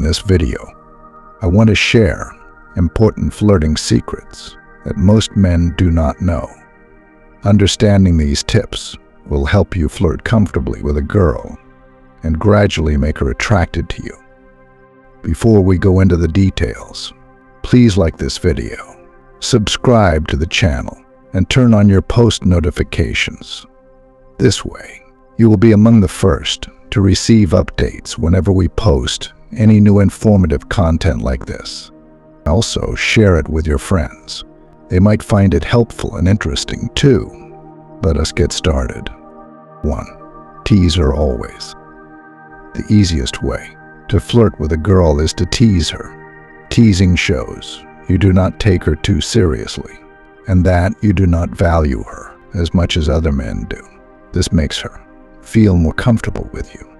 this video, I want to share important flirting secrets that most men do not know. Understanding these tips will help you flirt comfortably with a girl and gradually make her attracted to you. Before we go into the details, please like this video, subscribe to the channel, and turn on your post notifications. This way, you will be among the first to receive updates whenever we post any new informative content like this. Also, share it with your friends. They might find it helpful and interesting too. Let us get started. 1. Tease her always. The easiest way to flirt with a girl is to tease her. Teasing shows you do not take her too seriously, and that you do not value her as much as other men do. This makes her feel more comfortable with you.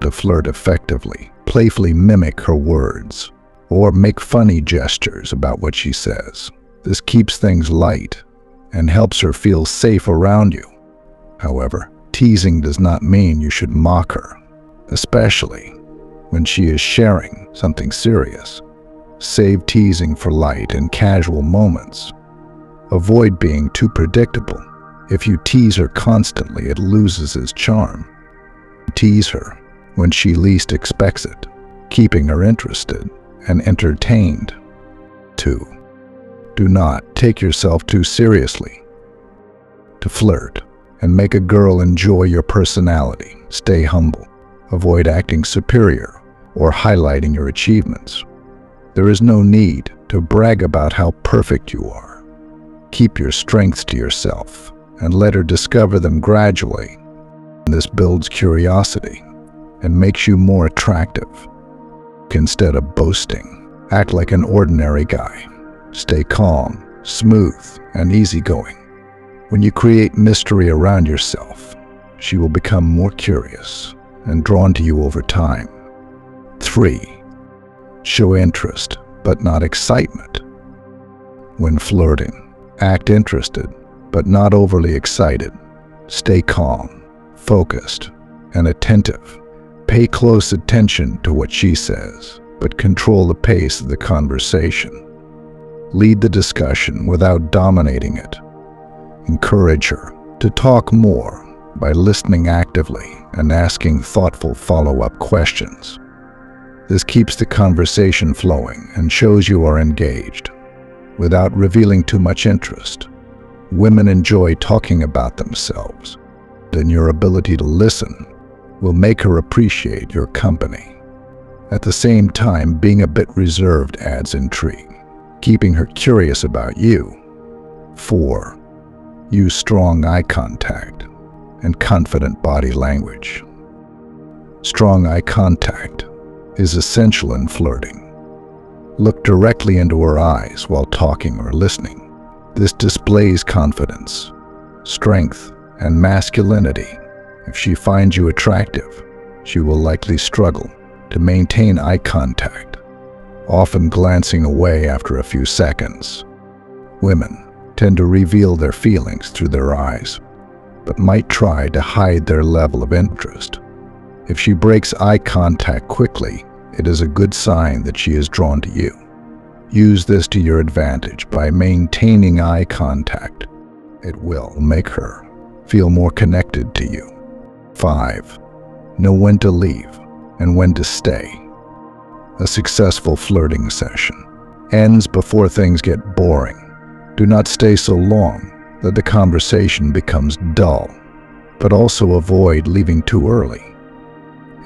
To flirt effectively, playfully mimic her words or make funny gestures about what she says. This keeps things light and helps her feel safe around you. However, teasing does not mean you should mock her, especially when she is sharing something serious. Save teasing for light and casual moments. Avoid being too predictable. If you tease her constantly, it loses its charm. Tease her when she least expects it, keeping her interested and entertained. 2. Do not take yourself too seriously. To flirt and make a girl enjoy your personality, stay humble. Avoid acting superior or highlighting your achievements. There is no need to brag about how perfect you are. Keep your strengths to yourself and let her discover them gradually. This builds curiosity and makes you more attractive. Instead of boasting, act like an ordinary guy. Stay calm, smooth, and easygoing. When you create mystery around yourself, she will become more curious and drawn to you over time. 3. Show interest, but not excitement. When flirting, act interested, but not overly excited. Stay calm, focused, and attentive. Pay close attention to what she says, but control the pace of the conversation. Lead the discussion without dominating it. Encourage her to talk more by listening actively and asking thoughtful follow-up questions. This keeps the conversation flowing and shows you are engaged. Without revealing too much interest, women enjoy talking about themselves, and your ability to listen will make her appreciate your company. At the same time, being a bit reserved adds intrigue, keeping her curious about you. 4. Use strong eye contact and confident body language. Strong eye contact is essential in flirting. Look directly into her eyes while talking or listening. This displays confidence, strength, and masculinity. If she finds you attractive, she will likely struggle to maintain eye contact, often glancing away after a few seconds. Women tend to reveal their feelings through their eyes, but might try to hide their level of interest. If she breaks eye contact quickly, it is a good sign that she is drawn to you. Use this to your advantage by maintaining eye contact. It will make her feel more connected to you. 5. Know when to leave and when to stay. A successful flirting session ends before things get boring. Do not stay so long that the conversation becomes dull, but also avoid leaving too early.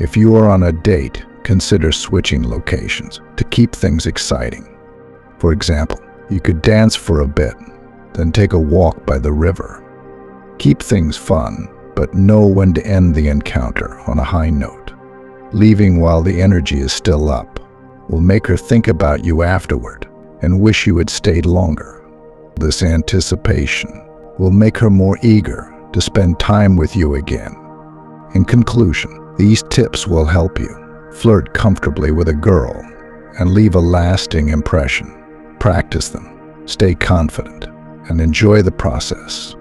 If you are on a date, consider switching locations to keep things exciting. For example, you could dance for a bit, then take a walk by the river. Keep things fun, but know when to end the encounter on a high note. Leaving while the energy is still up will make her think about you afterward and wish you had stayed longer. This anticipation will make her more eager to spend time with you again. In conclusion, these tips will help you flirt comfortably with a girl and leave a lasting impression. Practice them, stay confident, and enjoy the process.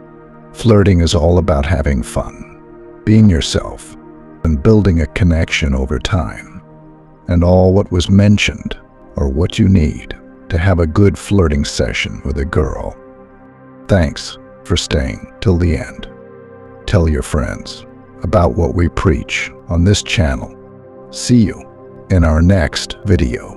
Flirting is all about having fun, being yourself, and building a connection over time. and all what was mentioned are what you need to have a good flirting session with a girl. Thanks for staying till the end. Tell your friends about what we preach on this channel. See you in our next video.